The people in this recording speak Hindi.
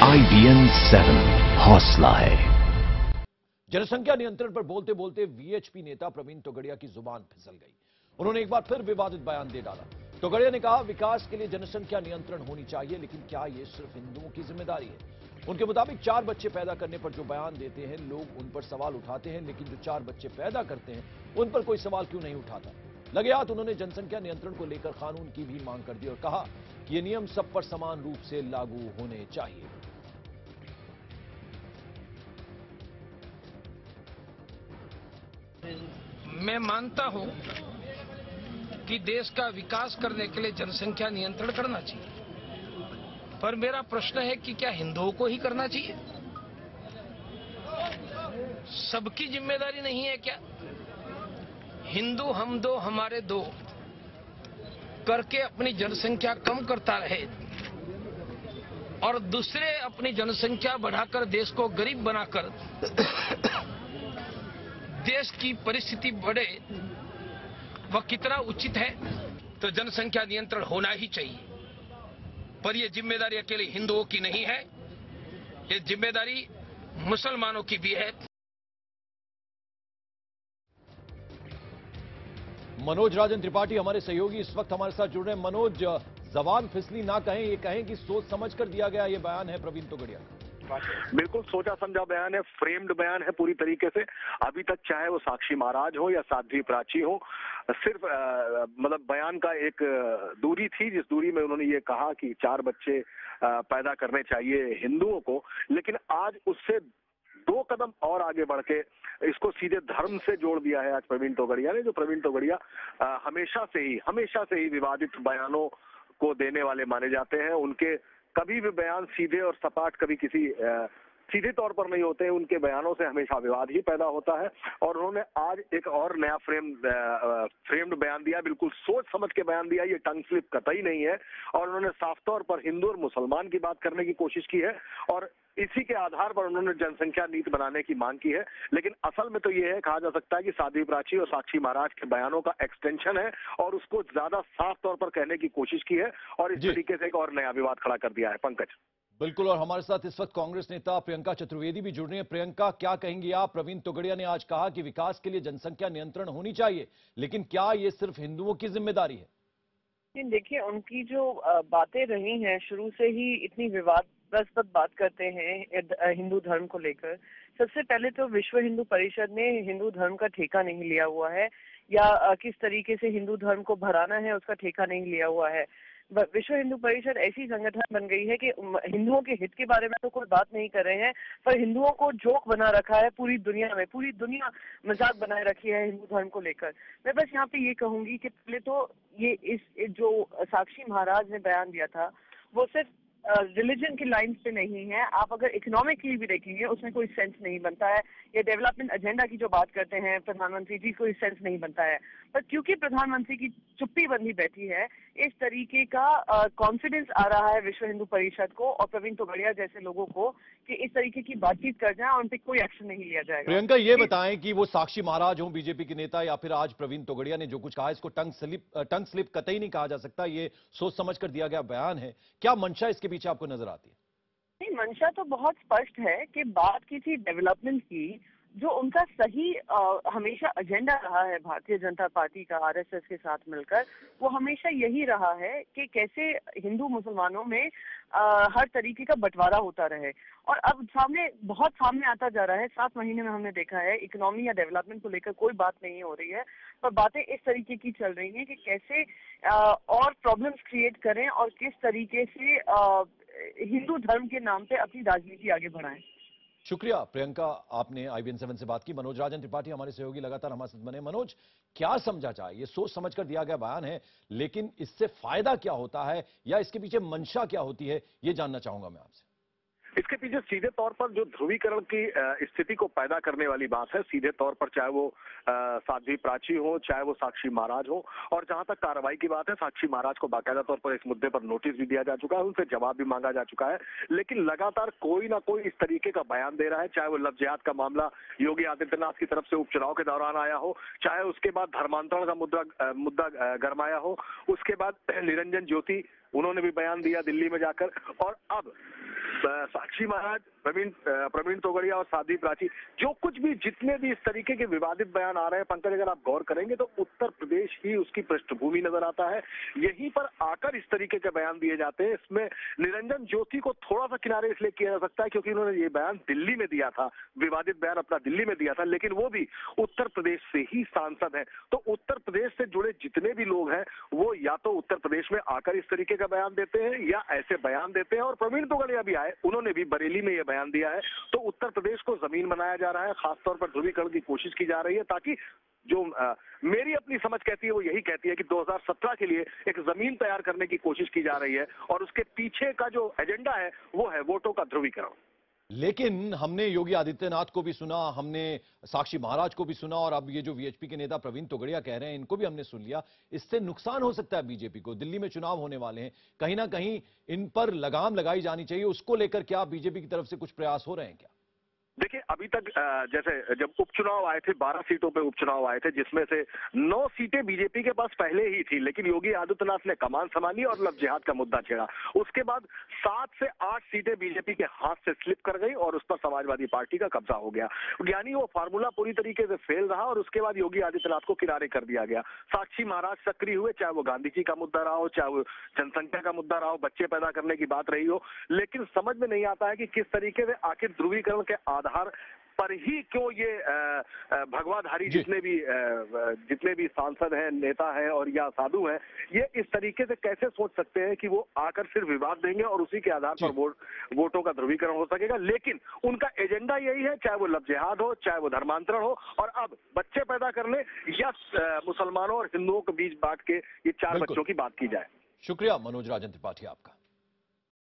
IBN 7 हौसला है। जनसंख्या नियंत्रण पर बोलते बोलते वीएचपी नेता प्रवीण तोगड़िया की जुबान फिसल गई। उन्होंने एक बार फिर विवादित बयान दे डाला। तोगड़िया ने कहा, विकास के लिए जनसंख्या नियंत्रण होनी चाहिए, लेकिन क्या यह सिर्फ हिंदुओं की जिम्मेदारी है? उनके मुताबिक 4 बच्चे पैदा करने पर जो बयान देते हैं, लोग उन पर सवाल उठाते हैं, लेकिन जो 4 बच्चे पैदा करते हैं, उन पर कोई सवाल क्यों नहीं उठाता? लगे हाथ उन्होंने जनसंख्या नियंत्रण को लेकर कानून की भी मांग कर दी और कहा कि ये नियम सब पर समान रूप से लागू होने चाहिए। मैं मानता हूं कि देश का विकास करने के लिए जनसंख्या नियंत्रण करना चाहिए, पर मेरा प्रश्न है कि क्या हिंदुओं को ही करना चाहिए? सबकी जिम्मेदारी नहीं है क्या? हिंदू हम दो हमारे दो करके अपनी जनसंख्या कम करता रहे और दूसरे अपनी जनसंख्या बढ़ाकर देश को गरीब बनाकर देश की परिस्थिति बढ़े, वह कितना उचित है? तो जनसंख्या नियंत्रण होना ही चाहिए, पर यह जिम्मेदारी अकेले हिंदुओं की नहीं है, ये जिम्मेदारी मुसलमानों की भी है। मनोज राजन त्रिपाठी हमारे सहयोगी इस वक्त हमारे साथ जुड़ रहे हैं। मनोज, जबान फिसली ना कहें, ये कहें कि सोच समझकर दिया गया ये बयान है प्रवीण तोगड़िया का। बिल्कुल सोचा समझा बयान है, फ्रेम्ड बयान है पूरी तरीके से। अभी तक चाहे वो साक्षी महाराज हो या साध्वी प्राची हो, सिर्फ मतलब बयान का एक दूरी थी जिस दूरी में उन्होंने ये कहा कि 4 बच्चे पैदा करने चाहिए हिंदुओं को, लेकिन आज उससे 2 कदम और आगे बढ़ के इसको सीधे धर्म से जोड़ दिया है आज प्रवीण तोगड़िया ने। जो प्रवीण तोगड़िया हमेशा से ही विवादित बयानों को देने वाले माने जाते हैं। उनके कभी भी बयान सीधे और सपाट कभी किसी सीधे तौर पर नहीं होते हैं, उनके बयानों से हमेशा विवाद ही पैदा होता है। और उन्होंने आज एक और नया फ्रेम्ड बयान दिया, बिल्कुल सोच समझ के बयान दिया, ये टंग स्लिप कतई नहीं है। और उन्होंने साफ तौर पर हिंदू और मुसलमान की बात करने की कोशिश की है और इसी के आधार पर उन्होंने जनसंख्या नीति बनाने की मांग की है। लेकिन असल में तो ये है, कहा जा सकता है कि साध्वी प्राची और साक्षी महाराज के बयानों का एक्सटेंशन है और उसको ज्यादा साफ तौर पर कहने की कोशिश की है और इस तरीके से एक और नया विवाद खड़ा कर दिया है। पंकज बिल्कुल, और हमारे साथ इस वक्त कांग्रेस नेता प्रियंका चतुर्वेदी भी जुड़ रही हैं। प्रियंका, क्या कहेंगी आप? प्रवीण तोगड़िया ने आज कहा कि विकास के लिए जनसंख्या नियंत्रण होनी चाहिए, लेकिन क्या ये सिर्फ हिंदुओं की जिम्मेदारी है? देखिए, उनकी जो बातें रही हैं, शुरू से ही इतनी विवादास्पद बात करते हैं हिंदू धर्म को लेकर। सबसे पहले तो विश्व हिंदू परिषद ने हिंदू धर्म का ठेका नहीं लिया हुआ है या किस तरीके से हिंदू धर्म को बढ़ाना है उसका ठेका नहीं लिया हुआ है। विश्व हिंदू परिषद ऐसी संगठन बन गई है कि हिंदुओं के हित के बारे में तो कोई बात नहीं कर रहे हैं, पर हिंदुओं को जोक बना रखा है पूरी दुनिया में। पूरी दुनिया मजाक बनाए रखी है हिंदू धर्म को लेकर। मैं बस यहाँ पे ये कहूंगी कि पहले तो ये इस जो साक्षी महाराज ने बयान दिया था वो सिर्फ रिलीजन की लाइन पे नहीं है। आप अगर इकोनॉमिकली भी देखेंगे उसमें कोई सेंस नहीं बनता है। ये डेवलपमेंट एजेंडा की जो बात करते हैं प्रधानमंत्री जी, कोई सेंस नहीं बनता है। पर क्योंकि प्रधानमंत्री की चुप्पी बंधी बैठी है, इस तरीके का कॉन्फिडेंस आ रहा है विश्व हिंदू परिषद को और प्रवीण तोगड़िया जैसे लोगों को कि इस तरीके की बातचीत कर जाए और उन पर कोई एक्शन नहीं लिया जाएगा। प्रियंका, ये बताएं कि वो साक्षी महाराज हो, बीजेपी के नेता, या फिर आज प्रवीण तोगड़िया ने जो कुछ कहा, इसको टंग स्लिप कतई नहीं कहा जा सकता, ये सोच समझकर दिया गया बयान है। क्या मंशा इसके पीछे आपको नजर आती है? नहीं, मंशा तो बहुत स्पष्ट है कि बात की थी डेवलपमेंट की। जो उनका सही हमेशा एजेंडा रहा है भारतीय जनता पार्टी का आरएसएस के साथ मिलकर, वो हमेशा यही रहा है कि कैसे हिंदू मुसलमानों में हर तरीके का बंटवारा होता रहे। और अब बहुत सामने आता जा रहा है। 7 महीने में हमने देखा है इकोनॉमी या डेवलपमेंट को लेकर कोई बात नहीं हो रही है, पर बातें इस तरीके की चल रही हैं कि कैसे और प्रॉब्लम्स क्रिएट करें और किस तरीके से हिंदू धर्म के नाम पे अपनी राजनीति आगे बढ़ाएं। शुक्रिया प्रियंका, आपने IBN 7 से बात की। मनोज राजन त्रिपाठी हमारे सहयोगी लगातार हमारे साथ बने। मनोज, क्या समझा जाए? ये सोच समझकर दिया गया बयान है, लेकिन इससे फायदा क्या होता है या इसके पीछे मंशा क्या होती है, ये जानना चाहूंगा मैं आपसे। इसके पीछे सीधे तौर पर जो ध्रुवीकरण की स्थिति को पैदा करने वाली बात है, सीधे तौर पर चाहे वो साध्वी प्राची हो, चाहे वो साक्षी महाराज हो। और जहां तक कार्रवाई की बात है, साक्षी महाराज को बाकायदा तौर पर इस मुद्दे पर नोटिस भी दिया जा चुका है, उनसे जवाब भी मांगा जा चुका है। लेकिन लगातार कोई ना कोई इस तरीके का बयान दे रहा है, चाहे वो लव जिहाद का मामला योगी आदित्यनाथ की तरफ से उपचुनाव के दौरान आया हो, चाहे उसके बाद धर्मांतरण का मुद्दा गरमाया हो, उसके बाद निरंजन ज्योति उन्होंने भी बयान दिया दिल्ली में जाकर, और अब साक्षी महाराज, प्रवीण तोगड़िया और साध्वी प्राची, जो कुछ भी जितने भी इस तरीके के विवादित बयान आ रहे हैं पंकज, अगर आप गौर करेंगे तो उत्तर प्रदेश ही उसकी पृष्ठभूमि नजर आता है। यहीं पर आकर इस तरीके के बयान दिए जाते हैं। इसमें निरंजन ज्योति को थोड़ा सा किनारे इसलिए किया जा सकता है क्योंकि उन्होंने ये बयान दिल्ली में दिया था, विवादित बयान अपना दिल्ली में दिया था, लेकिन वो भी उत्तर प्रदेश से ही सांसद है। तो उत्तर प्रदेश से जुड़े जितने भी लोग हैं वो या तो उत्तर प्रदेश में आकर इस तरीके का बयान देते हैं या ऐसे बयान देते हैं। और प्रवीण तोगड़िया भी आए, उन्होंने भी बरेली में ये बयान दिया है। तो उत्तर प्रदेश को जमीन बनाया जा रहा है, खासतौर पर ध्रुवीकरण की कोशिश की जा रही है, ताकि जो मेरी अपनी समझ कहती है वो यही कहती है कि 2017 के लिए एक जमीन तैयार करने की कोशिश की जा रही है और उसके पीछे का जो एजेंडा है वो है वोटों का ध्रुवीकरण। लेकिन हमने योगी आदित्यनाथ को भी सुना, हमने साक्षी महाराज को भी सुना और अब ये जो वीएचपी के नेता प्रवीण तोगड़िया कह रहे हैं इनको भी हमने सुन लिया। इससे नुकसान हो सकता है बीजेपी को। दिल्ली में चुनाव होने वाले हैं, कहीं ना कहीं इन पर लगाम लगाई जानी चाहिए। उसको लेकर क्या बीजेपी की तरफ से कुछ प्रयास हो रहे हैं क्या? देखिए, अभी तक जैसे जब उपचुनाव आए थे, 12 सीटों पे उपचुनाव आए थे, जिसमें से 9 सीटें बीजेपी के पास पहले ही थी, लेकिन योगी आदित्यनाथ ने कमान संभाली और लव जिहाद का मुद्दा छेड़ा। उसके बाद 7 से 8 सीटें बीजेपी के हाथ से स्लिप कर गई और उस पर समाजवादी पार्टी का कब्जा हो गया। यानी वो फार्मूला पूरी तरीके से फेल रहा और उसके बाद योगी आदित्यनाथ को किनारे कर दिया गया। साक्षी महाराज सक्रिय हुए, चाहे वो गांधी जी का मुद्दा रहा हो, चाहे वो जनसंख्या का मुद्दा रहा हो, बच्चे पैदा करने की बात रही हो, लेकिन समझ में नहीं आता है कि किस तरीके से आखिर ध्रुवीकरण के आधार पर ही क्यों ये भगवाधारी जितने भी सांसद हैं, नेता हैं और या साधु हैं, ये इस तरीके से कैसे सोच सकते हैं कि वो आकर सिर्फ विवाद देंगे और उसी के आधार पर वोटों का ध्रुवीकरण हो सकेगा। लेकिन उनका एजेंडा यही है, चाहे वो लव जिहाद हो, चाहे वो धर्मांतरण हो, और अब बच्चे पैदा करने या मुसलमानों और हिंदुओं के बीच बांट के ये 4 बच्चों की बात की जाए। शुक्रिया मनोज राजन त्रिपाठी आपका।